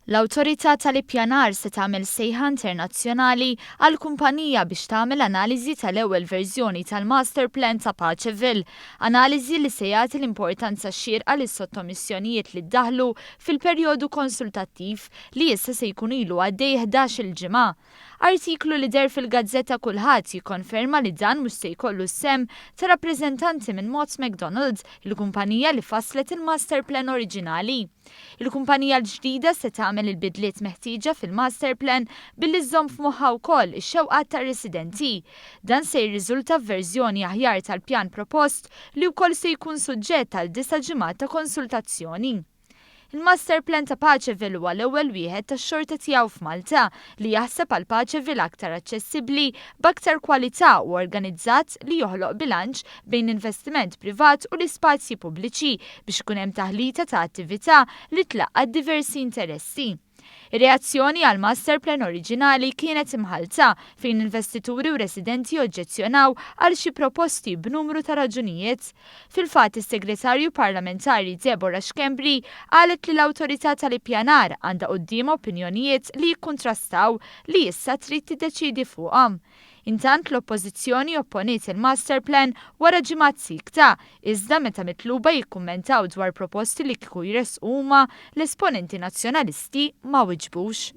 L-Awtorità tal-Ippjanar se tagħmel sejħa internazzjonali għal kumpanija biex tagħmel analiżi tal-ewwel verżjoni tal-Master Plan ta' Paċeville, analiżi li se jagħti l-importanza xierqa lis sottomissjonijiet li ddaħlu fil-perjodu konsultattiv li issa se jkun ilu għaddej 11-il ġimgħa. Artiklu li der fil-Gazzetta Kulħadd jikkonferma li dan mhux se jkollu sem ta' rappreżentanti minn Mott MacDonald, il-kumpanija li fasslet il-Master Plan oriġinali. Il-kumpanija l-ġdida se tagħmel il-bidliet meħtieġa fil-Master Plan billi żżomm f'moħħha wkoll ix-xewqat tar-residenti. Dan se jirriżulta f'verżjoni aħjar tal-pjan propost li wkoll se jkun suġġett għal 9 ġimgħat ta' konsultazzjoni. Il-Master Plan ta' Paċeville huwa l-ewwel wieħed tax-xorta tiegħu f'Malta li jaħseb għal Paċeville aktar aċċessibbli b'aktar kwalità u organizzat li joħloq bilanċ bejn investiment privat u l-ispazji pubbliċi biex ikun hemm taħlita ta' attività li tlaqqad diversi interessi. Ir-reazzjoni għal Master Plan oriġinali kienet imħalta fejn investituri u residenti oġġezzjonaw għal xi proposti b'numru ta' raġunijiet. Fil-fatt is-Segretarju Parlamentari Deborah Schembri qalet li l-Awtorità tal-Ippjanar għandha qudiemha opinjonijiet li jikkuntrastaw li issa trid tiddeċiedi fuqhom. Intant l-Oppożizzjoni opponiet il-Master Plan wara ġimgħat sikta, iżda meta mitluba jikkummentaw dwar proposti li kieku jresqu huma l-esponenti nazzjonalisti ma wiġbux.